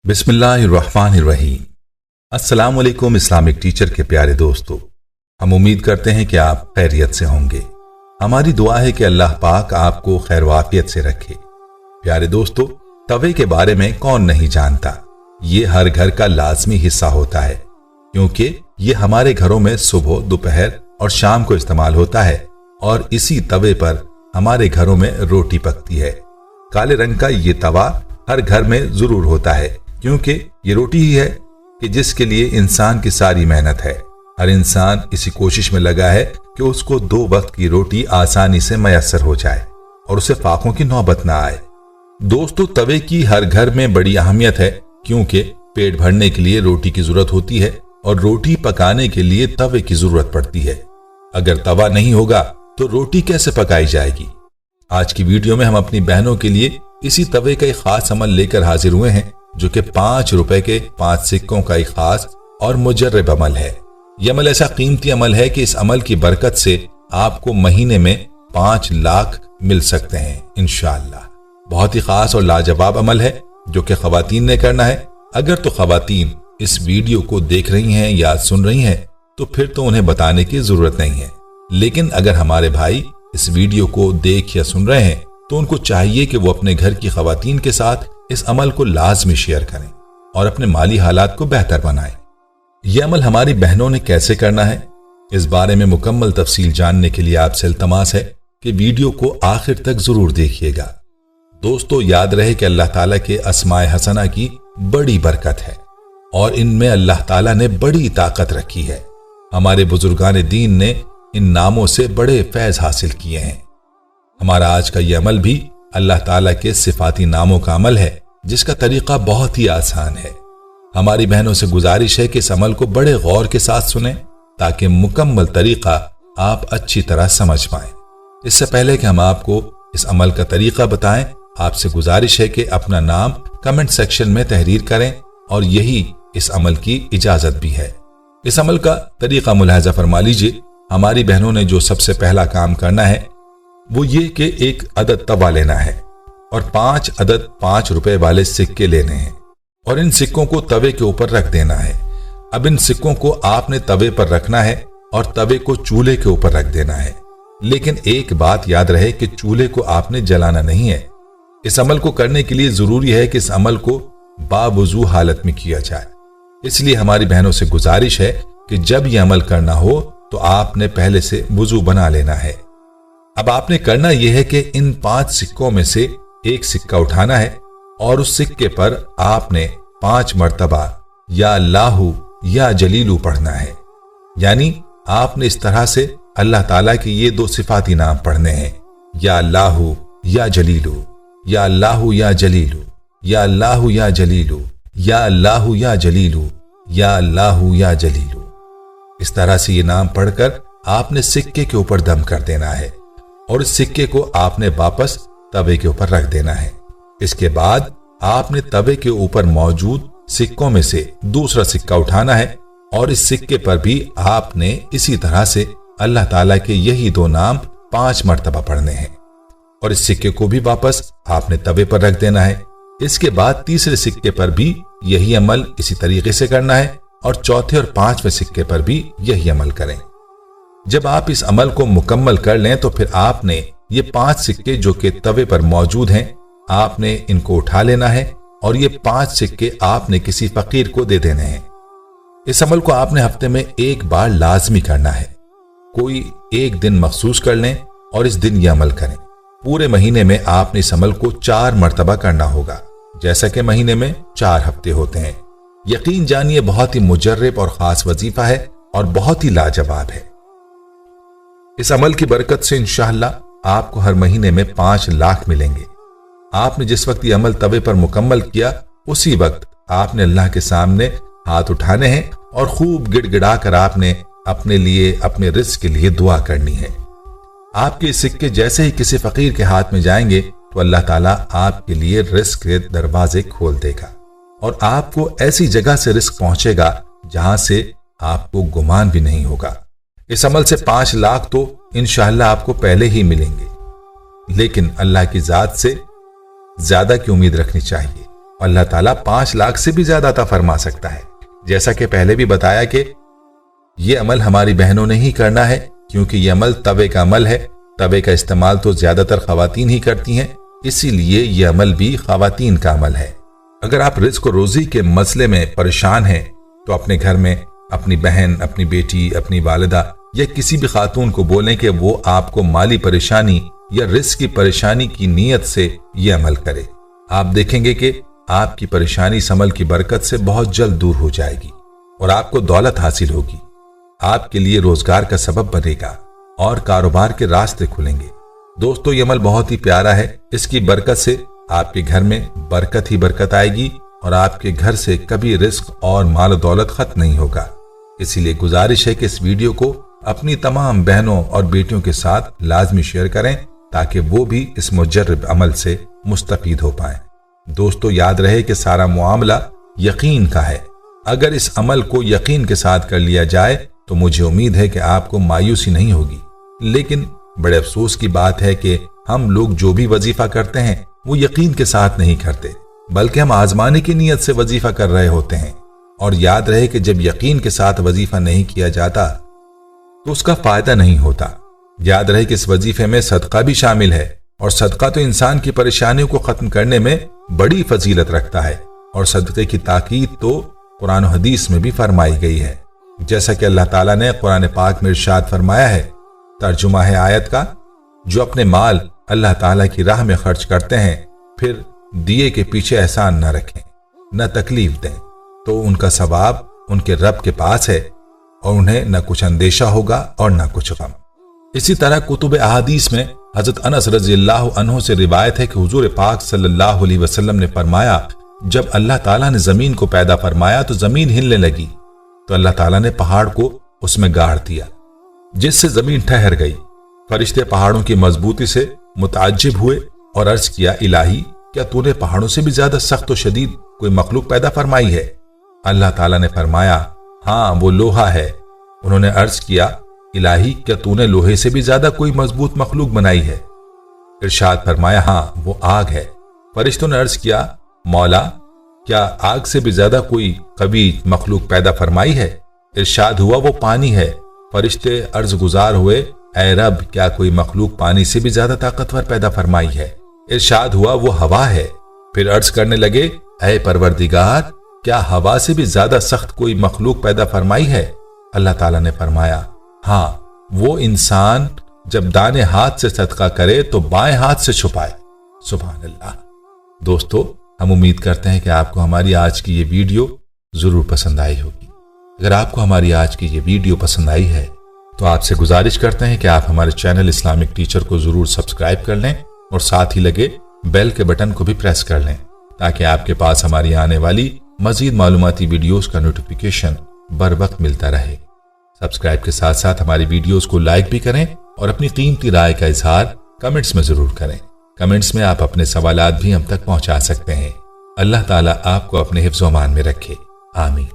बिस्मिल्लाहिर्रहमानिर्रहीम। अस्सलाम वालेकुम इस्लामिक टीचर के प्यारे दोस्तों, हम उम्मीद करते हैं कि आप खैरियत से होंगे। हमारी दुआ है कि अल्लाह पाक आपको खैर वाफियत से रखे। प्यारे दोस्तों, तवे के बारे में कौन नहीं जानता। ये हर घर का लाजमी हिस्सा होता है क्योंकि ये हमारे घरों में सुबह, दोपहर और शाम को इस्तेमाल होता है और इसी तवे पर हमारे घरों में रोटी पकती है। काले रंग का ये तवा हर घर में जरूर होता है क्योंकि ये रोटी ही है कि जिसके लिए इंसान की सारी मेहनत है। हर इंसान इसी कोशिश में लगा है कि उसको 2 वक्त की रोटी आसानी से मयसर हो जाए और उसे फाकों की नौबत ना आए। दोस्तों, तवे की हर घर में बड़ी अहमियत है क्योंकि पेट भरने के लिए रोटी की जरूरत होती है और रोटी पकाने के लिए तवे की जरूरत पड़ती है। अगर तवा नहीं होगा तो रोटी कैसे पकाई जाएगी। आज की वीडियो में हम अपनी बहनों के लिए इसी तवे का एक खास अमल लेकर हाजिर हुए हैं जो कि 5 रुपए के 5 सिक्कों का एक खास और मुजर्रब अमल है। यह अमल ऐसा कीमती अमल है कि इस अमल की बरकत से आपको महीने में 5 लाख मिल सकते हैं इंशाअल्लाह। बहुत ही खास और लाजवाब अमल है जो कि खवातीन ने करना है। अगर तो खवातीन इस वीडियो को देख रही हैं या सुन रही हैं तो फिर तो उन्हें बताने की जरूरत नहीं है, लेकिन अगर हमारे भाई इस वीडियो को देख या सुन रहे हैं तो उनको चाहिए कि वो अपने घर की खवातीन के साथ इस अमल को लाजमी शेयर करें और अपने माली हालात को बेहतर बनाएं। यह अमल हमारी बहनों ने कैसे करना है, इस बारे में मुकम्मल तफसील जानने के लिए आपसे इल्तमास है कि वीडियो को आखिर तक जरूर देखिएगा। दोस्तों, याद रहे कि अल्लाह ताला के अस्माए हसना की बड़ी बरकत है और इनमें अल्लाह ताला ने बड़ी ताकत रखी है। हमारे बुजुर्गान दीन ने इन नामों से बड़े फैज हासिल किए हैं। हमारा आज का यह अमल भी अल्लाह ताला के सिफाती नामों का अमल है जिसका तरीका बहुत ही आसान है। हमारी बहनों से गुजारिश है कि इस अमल को बड़े गौर के साथ सुनें ताकि मुकम्मल तरीका आप अच्छी तरह समझ पाएं। इससे पहले कि हम आपको इस अमल का तरीका बताएं, आपसे गुजारिश है कि अपना नाम कमेंट सेक्शन में तहरीर करें और यही इस अमल की इजाजत भी है। इस अमल का तरीका मुलाहजा फरमा लीजिए। हमारी बहनों ने जो सबसे पहला काम करना है वो ये कि एक अदद तवा लेना है और 5 अदद 5 रुपए वाले सिक्के लेने हैं और इन सिक्कों को तवे के ऊपर रख देना है। अब इन सिक्कों को आपने तवे पर रखना है और तवे को चूल्हे के ऊपर रख देना है, लेकिन एक बात याद रहे कि चूल्हे को आपने जलाना नहीं है। इस अमल को करने के लिए जरूरी है कि इस अमल को बावुजू हालत में किया जाए। इसलिए हमारी बहनों से गुजारिश है कि जब यह अमल करना हो तो आपने पहले से वुजू बना लेना है। अब आपने करना यह है कि इन 5 सिक्कों में से एक सिक्का उठाना है और उस सिक्के पर आपने 5 मर्तबा या अल्लाहु या जलीलू पढ़ना है। यानी आपने इस तरह से अल्लाह ताला के ये 2 सिफाती नाम पढ़ने हैं, या अल्लाहु या जलीलू, या अल्लाहु या जलीलू, या अल्लाहु या जलीलू, या अल्लाहु या जलीलू, या अल्लाहु या जलीलू। इस तरह से ये नाम पढ़कर आपने सिक्के के ऊपर दम कर देना है और इस सिक्के को आपने वापस तवे के ऊपर रख देना है। इसके बाद आपने तवे के ऊपर मौजूद सिक्कों में से दूसरा सिक्का उठाना है और इस सिक्के पर भी आपने इसी तरह से अल्लाह ताला के यही 2 नाम 5 मर्तबा पढ़ने हैं और इस सिक्के को भी वापस आपने तवे पर रख देना है। इसके बाद तीसरे सिक्के पर भी यही अमल इसी तरीके से करना है और चौथे और 5वें सिक्के पर भी यही अमल करें। जब आप इस अमल को मुकम्मल कर लें तो फिर आपने ये 5 सिक्के जो कि तवे पर मौजूद हैं, आपने इनको उठा लेना है और ये 5 सिक्के आपने किसी फकीर को दे देने हैं। इस अमल को आपने हफ्ते में एक बार लाजमी करना है। कोई एक दिन मखसूस कर लें और इस दिन यह अमल करें। पूरे महीने में आपने इस अमल को 4 मर्तबा करना होगा, जैसा कि महीने में 4 हफ्ते होते हैं। यकीन जानिए बहुत ही मुजर्रब और खास वजीफा है और बहुत ही लाजवाब है। इस अमल की बरकत से इंशाअल्लाह आपको हर महीने में 5 लाख मिलेंगे। आपने जिस वक्त ये अमल तवे पर मुकम्मल किया उसी वक्त आपने अल्लाह के सामने हाथ उठाने हैं और खूब गिड़गिड़ाकर आपने अपने लिए, अपने रिज़्क़ के लिए दुआ करनी है। आपके सिक्के जैसे ही किसी फकीर के हाथ में जाएंगे तो अल्लाह ताला आपके लिए रिज़्क़ के दरवाजे खोल देगा और आपको ऐसी जगह से रिज़्क़ पहुंचेगा जहां से आपको गुमान भी नहीं होगा। इस अमल से 5 लाख तो इंशाअल्लाह आपको पहले ही मिलेंगे, लेकिन अल्लाह की जात से ज्यादा की उम्मीद रखनी चाहिए اللہ ताला 5 लाख से भी ज्यादा अता फरमा सकता है। जैसा कि पहले भी बताया कि ये अमल हमारी बहनों ने ही करना है, क्योंकि ये अमल तवे का अमल है। तवे का इस्तेमाल तो ज्यादातर खवातीन ही करती हैं, इसीलिए ये अमल भी खवातीन का अमल है। अगर आप रिज़्क़ और रोजी के मसले में परेशान हैं तो अपने घर में अपनी बहन, अपनी बेटी, अपनी वालिदा या किसी भी खातून को बोलें कि वो आपको माली परेशानी या रिज़्क़ की परेशानी की नीयत से ये अमल करे। आप देखेंगे कि आपकी परेशानी इस अमल की बरकत से बहुत जल्द दूर हो जाएगी और आपको दौलत हासिल होगी, आपके लिए रोजगार का सबब बनेगा और कारोबार के रास्ते खुलेंगे। दोस्तों, ये अमल बहुत ही प्यारा है। इसकी बरकत से आपके घर में बरकत ही बरकत आएगी और आपके घर से कभी रिज़्क़ और माल दौलत खत्म नहीं होगा। इसीलिए गुजारिश है कि इस वीडियो को अपनी तमाम बहनों और बेटियों के साथ लाजमी शेयर करें ताकि वो भी इस मुजर्रब अमल से मुस्तफीद हो पाएं। दोस्तों, याद रहे कि सारा मामला यकीन का है। अगर इस अमल को यकीन के साथ कर लिया जाए तो मुझे उम्मीद है कि आपको मायूसी नहीं होगी। लेकिन बड़े अफसोस की बात है कि हम लोग जो भी वजीफा करते हैं वो यकीन के साथ नहीं करते, बल्कि हम आजमाने की नीयत से वजीफा कर रहे होते हैं। और याद रहे कि जब यकीन के साथ वजीफा नहीं किया जाता तो उसका फायदा नहीं होता। याद रहे कि इस वजीफे में सदका भी शामिल है और सदका तो इंसान की परेशानियों को खत्म करने में बड़ी फजीलत रखता है और सदक़े की ताकीद तो कुरान और हदीस में भी फरमाई गई है। जैसा कि अल्लाह ताला ने कुरान पाक में इरशाद फरमाया है, तर्जुमा है आयत का, जो अपने माल अल्लाह ताला की राह में खर्च करते हैं फिर दिए के पीछे एहसान न रखें न तकलीफ दें तो उनका सवाब उनके रब के पास है और उन्हें न कुछ अंदेशा होगा और न कुछ गम। इसी तरह कुतुब अहादीस में हजरत अनस रज़ियल्लाहु अन्हु से रिवायत है कि हुजूर पाक सल्लल्लाहु अलैहि वसल्लम ने फरमाया, जब अल्लाह ताला ने जमीन को पैदा फरमाया तो जमीन हिलने लगी तो अल्लाह ताला ने पहाड़ को उसमें गाड़ दिया, जिससे जमीन ठहर गई। फरिश्ते पहाड़ों की मजबूती से मुताज्जिब हुए और अर्ज किया, इलाही, क्या तूने पहाड़ों से भी ज्यादा सख्त और शदीद कोई मखलूक पैदा फरमाई है? अल्लाह ताला ने फरमाया, हाँ, वो लोहा है। उन्होंने अर्ज किया, इलाही, क्या तूने लोहे से भी ज्यादा कोई मजबूत मखलूक बनाई है? इरशाद फरमाया, हाँ, वो आग है। फरिश्तों ने अर्ज किया, मौला, क्या आग से भी ज्यादा कोई कवी मखलूक पैदा फरमाई है? इरशाद हुआ, वो पानी है। फरिश्ते अर्ज गुजार हुए, ऐ रब, क्या कोई मखलूक पानी से भी ज्यादा ताकतवर पैदा फरमाई है? इरशाद हुआ, वो हवा है। फिर अर्ज करने लगे, ऐ परवरदिगार, क्या हवा से भी ज्यादा सख्त कोई मखलूक पैदा फरमाई है? अल्लाह ताला ने फरमाया, हाँ, वो इंसान जब दाने हाथ से सदका करे तो बाएं हाथ से छुपाए। सुभान अल्लाह। दोस्तों, हम उम्मीद करते हैं कि आपको हमारी आज की ये वीडियो जरूर पसंद आई होगी। अगर आपको हमारी आज की ये वीडियो पसंद आई है तो आपसे गुजारिश करते हैं कि आप हमारे चैनल इस्लामिक टीचर को जरूर सब्सक्राइब कर लें और साथ ही लगे बेल के बटन को भी प्रेस कर लें ताकि आपके पास हमारी आने वाली मजीद मालूमाती वीडियोस का नोटिफिकेशन बर वक्त मिलता रहे। सब्सक्राइब के साथ साथ हमारी वीडियोस को लाइक भी करें और अपनी कीमती राय का इजहार कमेंट्स में जरूर करें। कमेंट्स में आप अपने सवालात भी हम तक पहुंचा सकते हैं। अल्लाह ताला आपको अपने हिफ्ज़-ओ-अमान में रखे। आमीन।